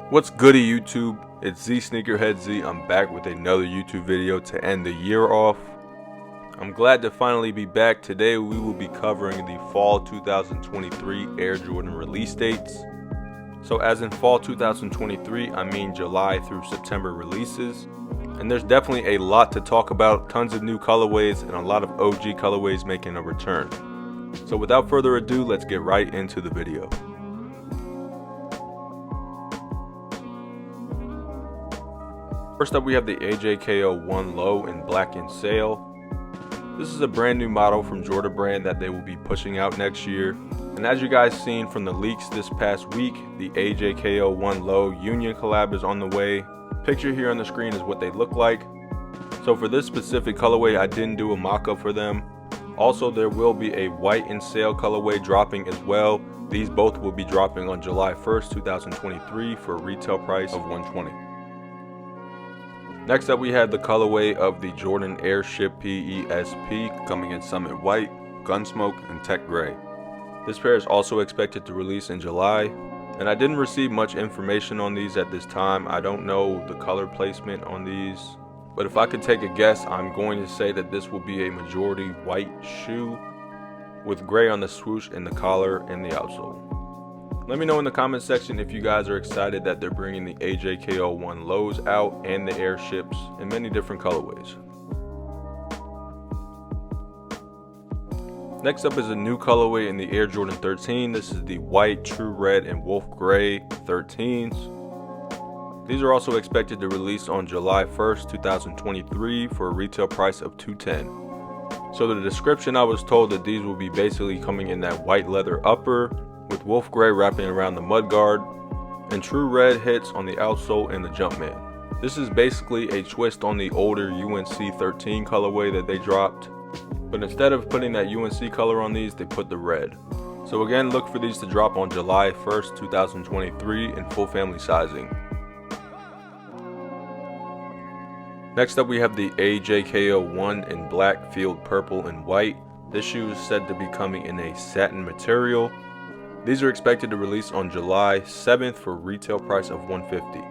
What's goody YouTube? It's zSneakerHeadz. I'm back with another YouTube video to end the year off. I'm glad to finally be back. Today we will be covering the fall 2023 Air Jordan release dates. So as in fall 2023, I mean July through September releases. And there's definitely a lot to talk about, tons of new colorways and a lot of OG colorways making a return. So without further ado, let's get right into the video. First up, we have the AJ1 Low in black and sail. This is a brand new model from Jordan brand that they will be pushing out next year. And as you guys seen from the leaks this past week, the AJ1 Low Union collab is on the way. Picture here on the screen is what they look like. So for this specific colorway, I didn't do a mock-up for them. Also, there will be a white and sail colorway dropping as well. These both will be dropping on July 1st, 2023 for a retail price of $120. Next up, we have the colorway of the Jordan Airship PESP coming in Summit White, Gunsmoke, and Tech Gray. This pair is also expected to release in July, and I didn't receive much information on these at this time. I don't know the color placement on these, but if I could take a guess, I'm going to say that this will be a majority white shoe with gray on the swoosh and the collar and the outsole. Let me know in the comment section if you guys are excited that they're bringing the AJ1 Lows out and the Airships in many different colorways. Next up is a new colorway in the Air Jordan 13. This is the white, true red, and wolf gray 13s. These are also expected to release on July 1st, 2023 for a retail price of $210. So the description, I was told that these will be basically coming in that white leather upper, with wolf gray wrapping around the mudguard, and true red hits on the outsole and the Jumpman. This is basically a twist on the older UNC 13 colorway that they dropped, but instead of putting that UNC color on these, they put the red. So again, look for these to drop on July 1st, 2023 in full family sizing. Next up, we have the AJ1 in black, field purple, and white. This shoe is said to be coming in a satin material. These are expected to release on July 7th for a retail price of $150.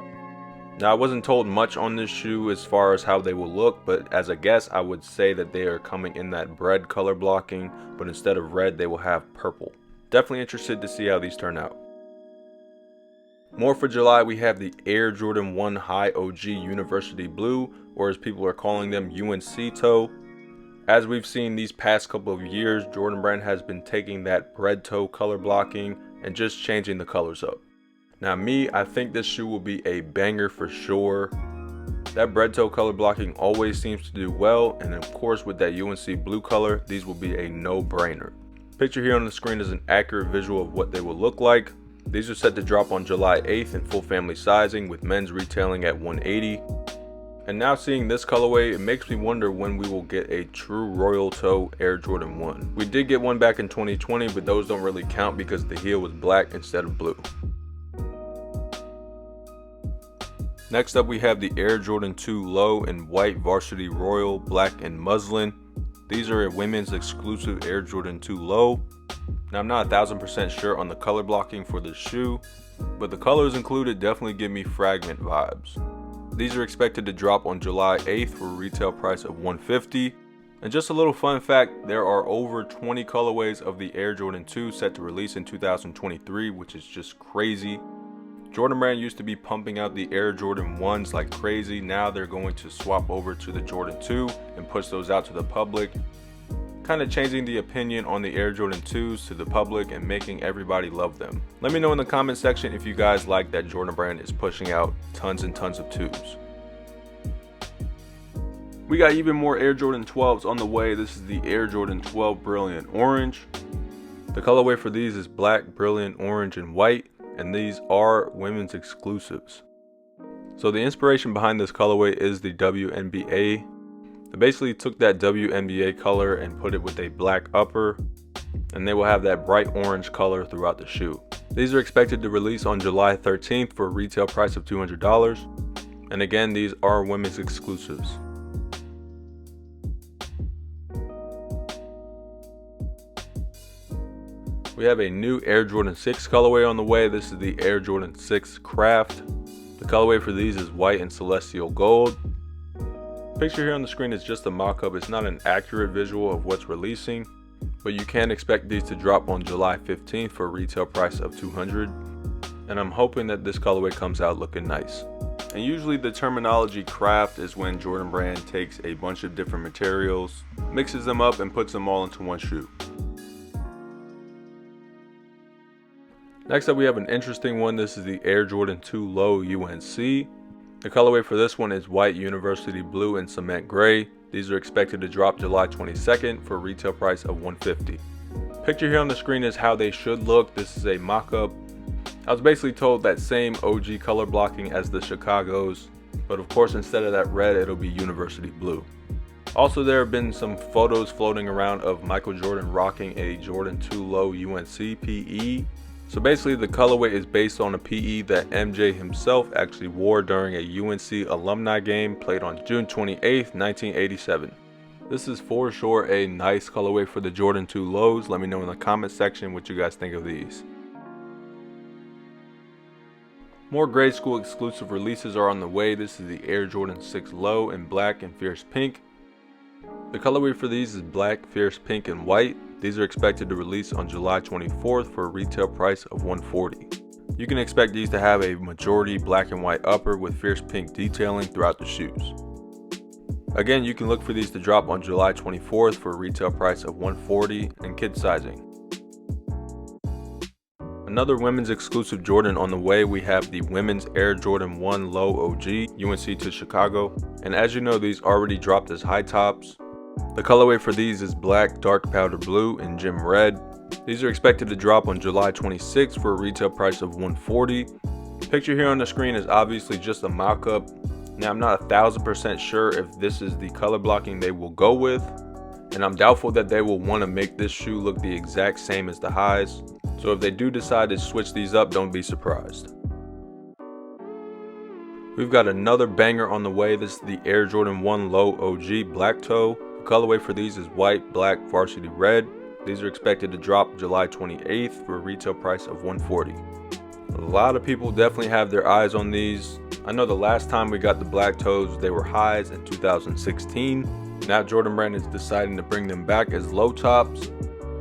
Now, I wasn't told much on this shoe as far as how they will look, but as a guess, I would say that they are coming in that bread color blocking, but instead of red, they will have purple. Definitely interested to see how these turn out. More for July, we have the Air Jordan 1 High OG University Blue, or as people are calling them, UNC Toe. As we've seen these past couple of years, Jordan brand has been taking that bread toe color blocking and just changing the colors up. Now I think this shoe will be a banger for sure. That bread toe color blocking always seems to do well, and of course with that UNC blue color, these will be a no-brainer. Picture here on the screen is an accurate visual of what they will look like. These are set to drop on July 8th in full family sizing, with men's retailing at $180. And now seeing this colorway, it makes me wonder when we will get a true royal toe Air Jordan 1. We did get one back in 2020, but those don't really count because the heel was black instead of blue. Next up, we have the Air Jordan 2 Low in white, varsity royal, black, and muslin. These are a women's exclusive Air Jordan 2 Low. Now I'm not 1000% sure on the color blocking for this shoe, but the colors included definitely give me Fragment vibes. These are expected to drop on July 8th for a retail price of $150. And just a little fun fact, there are over 20 colorways of the Air Jordan 2 set to release in 2023, which is just crazy. Jordan brand used to be pumping out the Air Jordan 1s like crazy. Now they're going to swap over to the Jordan 2 and push those out to the public. Kind of changing the opinion on the Air Jordan 2s to the public and making everybody love them. Let me know in the comment section if you guys like that Jordan brand is pushing out tons and tons of 2s. We got even more Air Jordan 12s on the way. This is the Air Jordan 12 Brilliant Orange. The colorway for these is black, brilliant orange, and white, and these are women's exclusives. So the inspiration behind this colorway is the WNBA. They basically took that WNBA color and put it with a black upper, and they will have that bright orange color throughout the shoe. These are expected to release on July 13th for a retail price of $200, and again, these are women's exclusives. We have a new Air Jordan 6 colorway on the way. This is the Air Jordan 6 Craft. The colorway for these is white and celestial gold. Picture here on the screen is just a mock-up. It's not an accurate visual of what's releasing, but you can expect these to drop on July 15th for a retail price of $200. And I'm hoping that this colorway comes out looking nice. And usually the terminology craft is when Jordan Brand takes a bunch of different materials, mixes them up, and puts them all into one shoe. Next up we have an interesting one. This is the Air Jordan 2 Low UNC. The colorway for this one is white, university blue, and cement gray. These are expected to drop July 22nd for a retail price of $150. Picture here on the screen is how they should look. This is a mock-up. I was basically told that same OG color blocking as the CACAOs, but of course instead of that red it'll be university blue. Also, there have been some photos floating around of Michael Jordan rocking a Jordan 2 Low UNC PE. So basically the colorway is based on a PE that MJ himself actually wore during a UNC alumni game played on June 28th, 1987. This is for sure a nice colorway for the Jordan 2 Lows. Let me know in the comment section what you guys think of these. More grade school exclusive releases are on the way. This is the Air Jordan 6 Low in black and fierce pink. The colorway for these is black, fierce pink, and white. These are expected to release on July 24th for a retail price of $140. You can expect these to have a majority black and white upper with fierce pink detailing throughout the shoes. Again, you can look for these to drop on July 24th for a retail price of $140 and kid sizing. Another women's exclusive Jordan on the way. We have the women's Air Jordan 1 Low OG UNC to Chicago, and as you know, these already dropped as high tops. The colorway for these is black, dark powder blue, and gym red. These are expected to drop on July 26th for a retail price of $140. Picture here on the screen is obviously just a mock-up. Now I'm not 1000% sure if this is the color blocking they will go with, and I'm doubtful that they will want to make this shoe look the exact same as the highs. So if they do decide to switch these up, don't be surprised. We've got another banger on the way. This is the Air Jordan 1 Low OG Black Toe. The colorway for these is white, black, varsity red. These are expected to drop July 28th for a retail price of $140. A lot of people definitely have their eyes on these. I know the last time we got the black toes, they were highs in 2016. Now Jordan Brand is deciding to bring them back as low tops.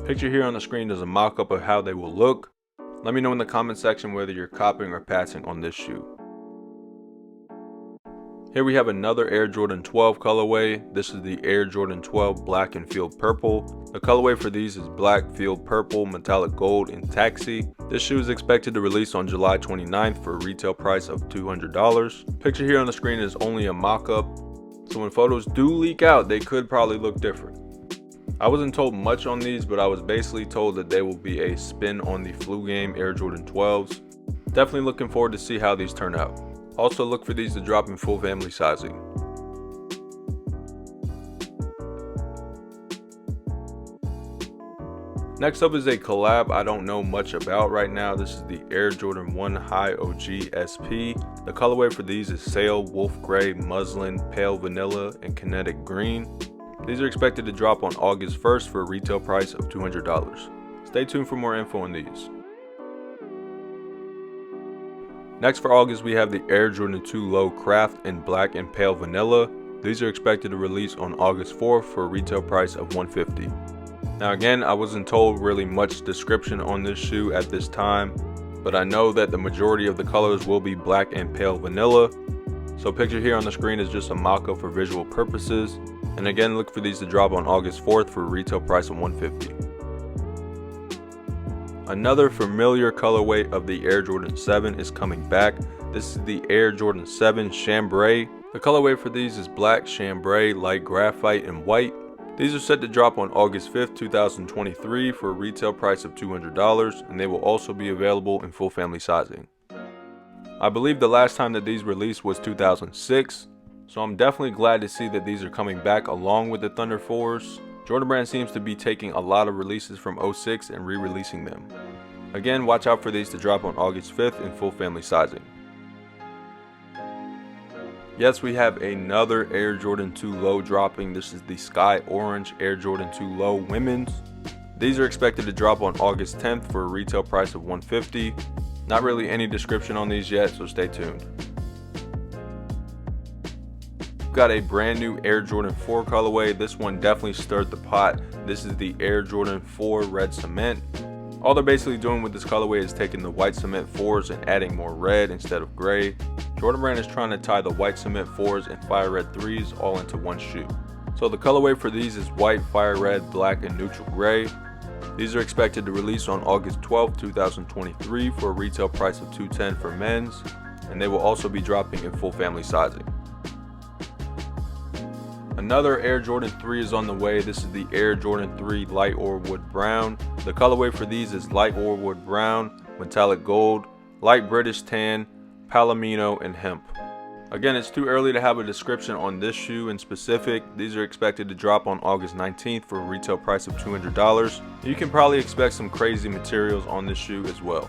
Picture here on the screen is a mock-up of how they will look. Let me know in the comment section whether you're copying or passing on this shoe. Here we have another Air Jordan 12 colorway. This is the Air Jordan 12 Black and Field Purple. The colorway for these is black, field purple, metallic gold, and taxi. This shoe is expected to release on July 29th for a retail price of $200. Picture here on the screen is only a mock-up, so when photos do leak out, they could probably look different. I wasn't told much on these, but I was basically told that they will be a spin on the flu game Air Jordan 12s. Definitely looking forward to see how these turn out. Also look for these to drop in full family sizing. Next up is a collab I don't know much about right now. This is the Air Jordan 1 High OG SP. The colorway for these is sail, wolf gray, muslin, pale vanilla, and kinetic green. These are expected to drop on August 1st for a retail price of $200. Stay tuned for more info on these. Next for August we have the Air Jordan 2 Low Craft in black and pale vanilla. These are expected to release on August 4th for a retail price of $150. Now again, I wasn't told really much description on this shoe at this time, but I know that the majority of the colors will be black and pale vanilla. So picture here on the screen is just a mock-up for visual purposes. And again, look for these to drop on August 4th for a retail price of $150. Another familiar colorway of the Air Jordan 7 is coming back. This is the Air Jordan 7 Chambray. The colorway for these is black, chambray, light graphite, and white. These are set to drop on August 5th, 2023 for a retail price of $200, and they will also be available in full family sizing. I believe the last time that these released was 2006, so I'm definitely glad to see that these are coming back along with the Thunder 4s. Jordan Brand seems to be taking a lot of releases from 06 and re-releasing them. Again, watch out for these to drop on August 5th in full family sizing. Yes, we have another Air Jordan 2 Low dropping. This is the Sky Orange Air Jordan 2 Low Women's. These are expected to drop on August 10th for a retail price of $150. Not really any description on these yet, so stay tuned. got a brand new Air Jordan 4 colorway. This one definitely stirred the pot. This is the Air Jordan 4 red cement. All they're basically doing with this colorway is taking the white cement 4s and adding more red instead of gray. Jordan Brand is trying to tie the white cement 4s and fire red 3s all into one shoe. So the colorway for these is white, fire red, black, and neutral gray. These are expected to release on August 12th, 2023 for a retail price of $210 for men's, and they will also be dropping in full family sizing. Another Air Jordan 3 is on the way. This is the Air Jordan 3 Light OREWOOD Brown. The colorway for these is Light OREWOOD Brown, Metallic Gold, Light British Tan, Palomino, and Hemp. Again, it's too early to have a description on this shoe in specific. These are expected to drop on August 19th for a retail price of $200. You can probably expect some crazy materials on this shoe as well.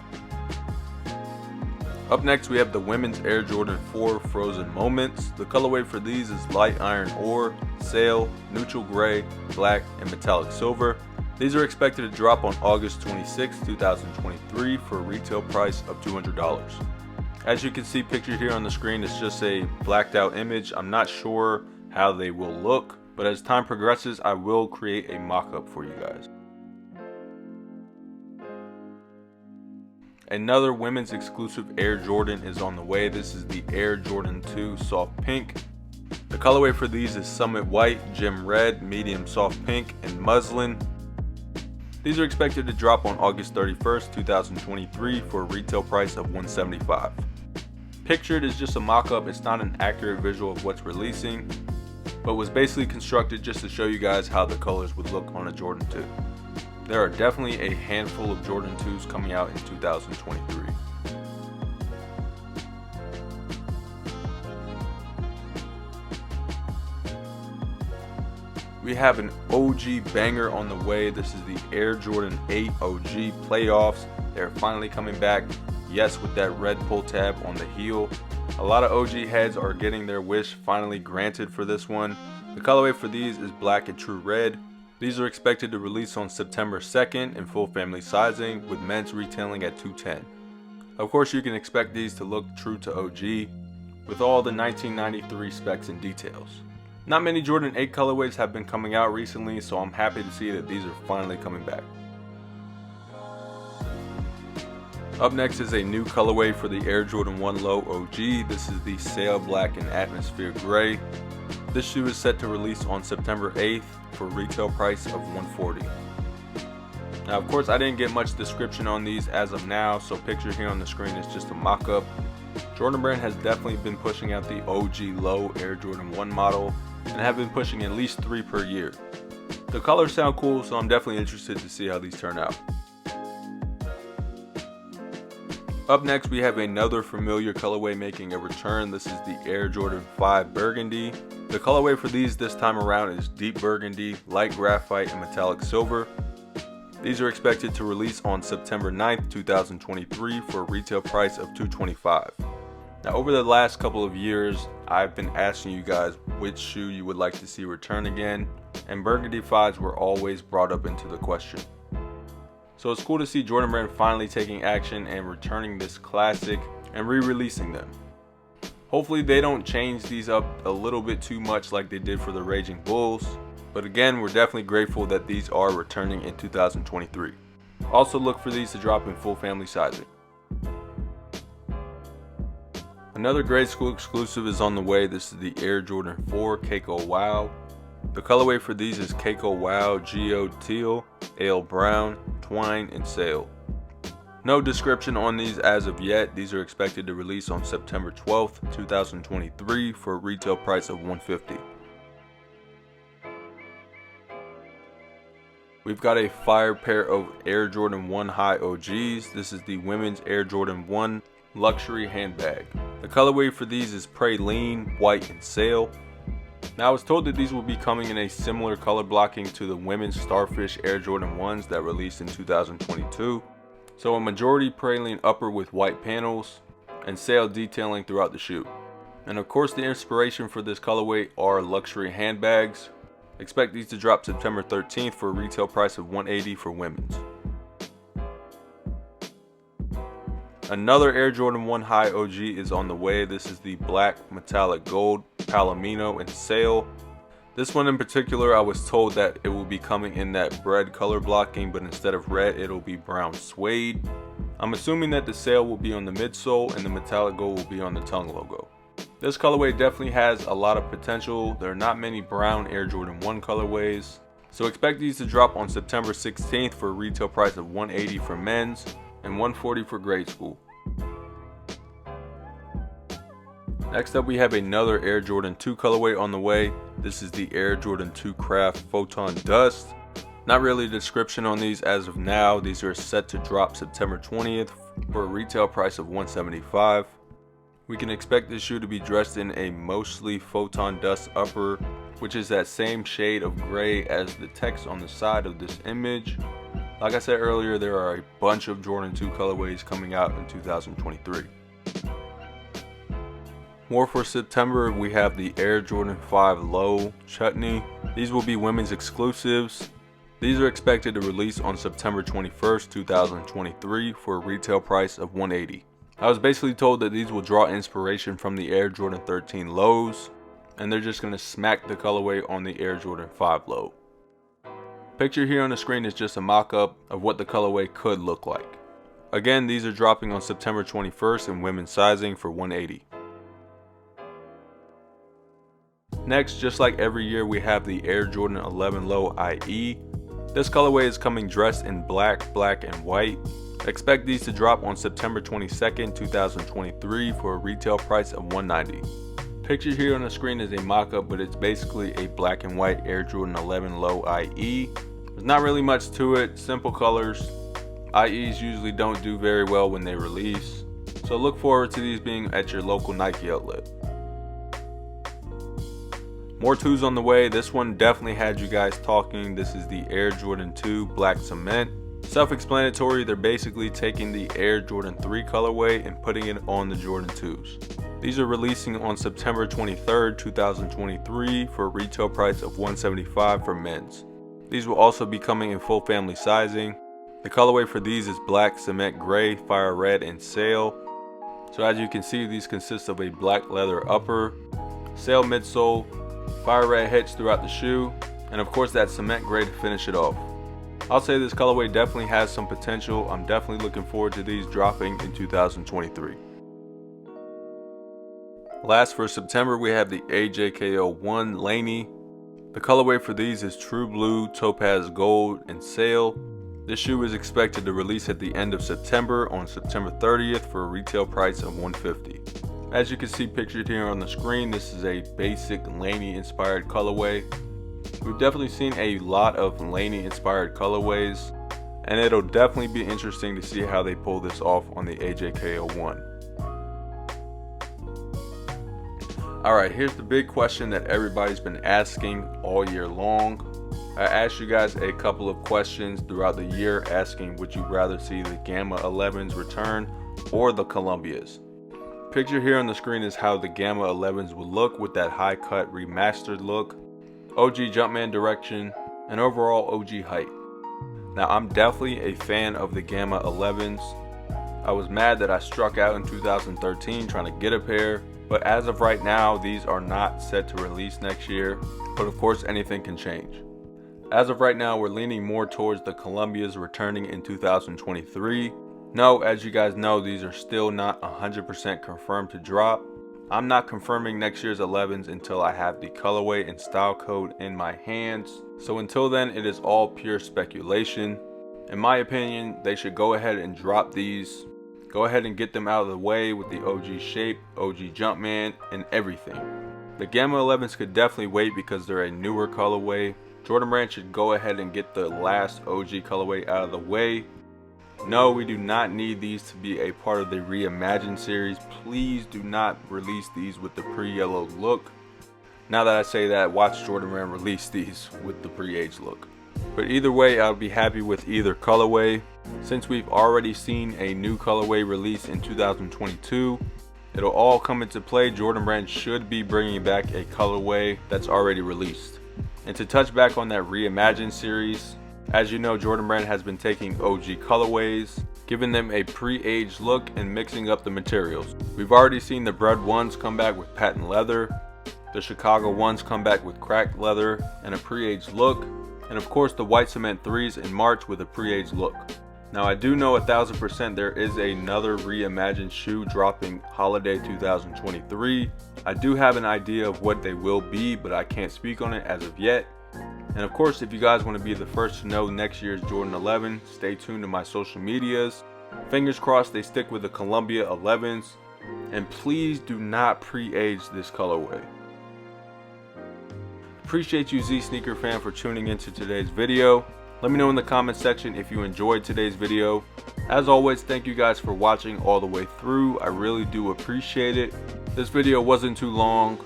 Up next, we have the women's Air Jordan 4 Frozen Moments. The colorway for these is light iron ore, sail, neutral gray, black, and metallic silver. These are expected to drop on August 26, 2023 for a retail price of $200. As you can see pictured here on the screen, it's just a blacked out image. I'm not sure how they will look, but as time progresses, I will create a mock-up for you guys. Another women's exclusive Air Jordan is on the way. This is the Air Jordan 2 Soft Pink. The colorway for these is Summit White, Gem Red, Medium Soft Pink, and Muslin. These are expected to drop on August 31st, 2023 for a retail price of $175. Pictured is just a mock-up. It's not an accurate visual of what's releasing, but was basically constructed just to show you guys how the colors would look on a Jordan 2. There are definitely a handful of Jordan 2s coming out in 2023. We have an OG banger on the way. This is the Air Jordan 8 OG Playoffs. They're finally coming back. Yes, with that red pull tab on the heel. A lot of OG heads are getting their wish finally granted for this one. The colorway for these is black and true red. These are expected to release on September 2nd in full family sizing, with men's retailing at $210. Of course, you can expect these to look true to OG with all the 1993 specs and details. Not many Jordan 8 colorways have been coming out recently, so I'm happy to see that these are finally coming back. Up next is a new colorway for the Air Jordan 1 Low OG. This is the Sail Black and Atmosphere Gray. This shoe is set to release on September 8th for a retail price of $140. Now, of course, I didn't get much description on these as of now, so picture here on the screen is just a mock-up. Jordan Brand has definitely been pushing out the OG Low Air Jordan 1 model and have been pushing at least 3 per year. The colors sound cool, so I'm definitely interested to see how these turn out. Up next, we have another familiar colorway making a return. This is the Air Jordan 5 Burgundy. The colorway for these this time around is deep burgundy, light graphite, and metallic silver. These are expected to release on September 9th, 2023 for a retail price of $225. Now, over the last couple of years, I've been asking you guys which shoe you would like to see return again, and burgundy 5s were always brought up into the question. So it's cool to see Jordan Brand finally taking action and returning this classic and re-releasing them. Hopefully they don't change these up a little bit too much like they did for the Raging Bulls, but again, we're definitely grateful that these are returning in 2023. Also look for these to drop in full family sizing. Another grade school exclusive is on the way. This is the Air Jordan 4 CACAO Wow. The colorway for these is CACAO Wow Geo Teal, Ale Brown, Twine, and Sail. No description on these as of yet. These are expected to release on September 12th, 2023 for a retail price of $150. We've got a fire pair of Air Jordan 1 High OGs. This is the women's Air Jordan 1 Luxury Handbag. The colorway for these is Praline, White, and Sail. Now, I was told that these will be coming in a similar color blocking to the women's Starfish Air Jordan 1s that released in 2022. So a majority praline upper with white panels and sail detailing throughout the shoe. And of course, the inspiration for this colorway are luxury handbags. Expect these to drop September 13th for a retail price of $180 for women's. Another Air Jordan 1 High OG is on the way. This is the black metallic gold. Palomino and Sail. This one in particular, I was told that it will be coming in that bread color blocking, but instead of red, it'll be brown suede. I'm assuming that the Sail will be on the midsole and the metallic gold will be on the tongue logo. This colorway definitely has a lot of potential. There are not many brown Air Jordan 1 colorways, so expect these to drop on September 16th for a retail price of $180 for men's and $140 for grade school. Next up, we have another Air Jordan 2 colorway on the way. This is the Air Jordan 2 Craft Photon Dust. Not really a description on these as of now. These are set to drop September 20th for a retail price of $175. We can expect this shoe to be dressed in a mostly photon dust upper, which is that same shade of gray as the text on the side of this image. Like I said earlier, there are a bunch of Jordan 2 colorways coming out in 2023. More for September, we have the Air Jordan 5 Low Chutney. These will be women's exclusives. These are expected to release on September 21st, 2023 for a retail price of $180. I was basically told that these will draw inspiration from the Air Jordan 13 Lows, and they're just going to smack the colorway on the Air Jordan 5 Low. Picture here on the screen is just a mock-up of what the colorway could look like. Again, these are dropping on September 21st in women's sizing for $180. Next, just like every year, we have the Air Jordan 11 Low IE. This colorway is coming dressed in black, black, and white. Expect these to drop on September 22nd, 2023 for a retail price of $190. Picture here on the screen is a mock-up, but it's basically a black and white Air Jordan 11 Low IE. There's not really much to it, simple colors. IEs usually don't do very well when they release, so look forward to these being at your local Nike outlet. More 2s on the way. This one definitely had you guys talking. This is the Air Jordan 2 Black Cement. Self-explanatory, they're basically taking the Air Jordan 3 colorway and putting it on the Jordan 2s. These are releasing on September 23rd, 2023 for a retail price of $175 for men's. These will also be coming in full family sizing. The colorway for these is black, cement gray, fire red, and sail. So as you can see, these consist of a black leather upper, sail midsole, fire red hitch throughout the shoe, and of course that cement gray to finish it off. I'll say this colorway definitely has some potential. I'm definitely looking forward to these dropping in 2023. Last for September, we have the AJ1 Laney. The colorway for these is True Blue, Topaz Gold, and Sail. This shoe is expected to release at the end of September on September 30th for a retail price of $150. As you can see pictured here on the screen, this is a basic Laney inspired colorway. We've definitely seen a lot of Laney inspired colorways, and it'll definitely be interesting to see how they pull this off on the AJ1. Alright, here's the big question that everybody's been asking all year long. I asked you guys a couple of questions throughout the year asking, would you rather see the Gamma 11s return or the Columbias? Picture here on the screen is how the Gamma 11s would look with that high cut remastered look, OG Jumpman direction, and overall OG height. Now I'm definitely a fan of the Gamma 11s. I was mad that I struck out in 2013 trying to get a pair, but as of right now these are not set to release next year, but of course anything can change. As of right now, we're leaning more towards the Columbias returning in 2023. No, as you guys know, these are still not 100% confirmed to drop. I'm not confirming next year's 11s until I have the colorway and style code in my hands. So until then, it is all pure speculation. In my opinion, they should go ahead and drop these. Go ahead and get them out of the way with the OG shape, OG Jumpman, and everything. The Gamma 11s could definitely wait because they're a newer colorway. Jordan Brand should go ahead and get the last OG colorway out of the way. No, we do not need these to be a part of the Reimagined series. Please do not release these with the pre-yellow look. Now that I say that, watch Jordan Brand release these with the pre-age look. But either way, I'll be happy with either colorway. Since we've already seen a new colorway release in 2022, it'll all come into play. Jordan Brand should be bringing back a colorway that's already released. And to touch back on that Reimagined series, as you know, Jordan Brand has been taking OG colorways, giving them a pre-aged look and mixing up the materials. We've already seen the Bred ones come back with patent leather. The Chicago 1s come back with cracked leather and a pre-aged look. And of course the white cement 3s in March with a pre-aged look. Now I do know 1000% there is another reimagined shoe dropping holiday 2023. I do have an idea of what they will be, but I can't speak on it as of yet. And of course, if you guys want to be the first to know next year's Jordan 11, stay tuned to my social medias. Fingers crossed they stick with the Columbia 11s. And please do not pre-age this colorway. Appreciate you zSneaker fan for tuning into today's video. Let me know in the comment section if you enjoyed today's video. As always, thank you guys for watching all the way through. I really do appreciate it. This video wasn't too long.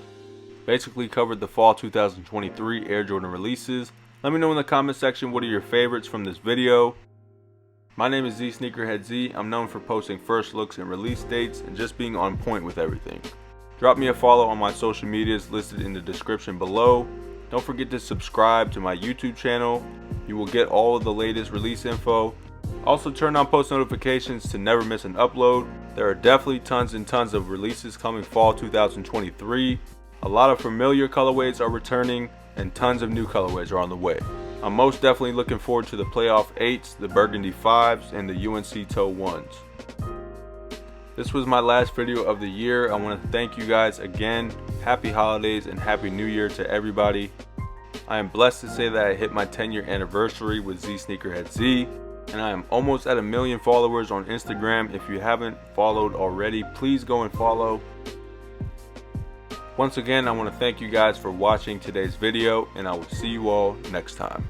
Basically covered the fall 2023 Air Jordan releases. Let me know in the comment section what are your favorites from this video. My name is zSneakerHeadz. I'm known for posting first looks and release dates and just being on point with everything. Drop me a follow on my social medias listed in the description below. Don't forget to subscribe to my YouTube channel. You will get all of the latest release info. Also turn on post notifications to never miss an upload. There are definitely tons and tons of releases coming fall 2023. A lot of familiar colorways are returning and tons of new colorways are on the way. I'm most definitely looking forward to the playoff 8s, the Burgundy 5s, and the UNC Toe 1s. This was my last video of the year. I want to thank you guys again. Happy holidays and happy new year to everybody. I am blessed to say that I hit my 10-year anniversary with zSneakerHeadz, and I am almost at 1 million followers on Instagram. If you haven't followed already, please go and follow. Once again, I want to thank you guys for watching today's video, and I will see you all next time.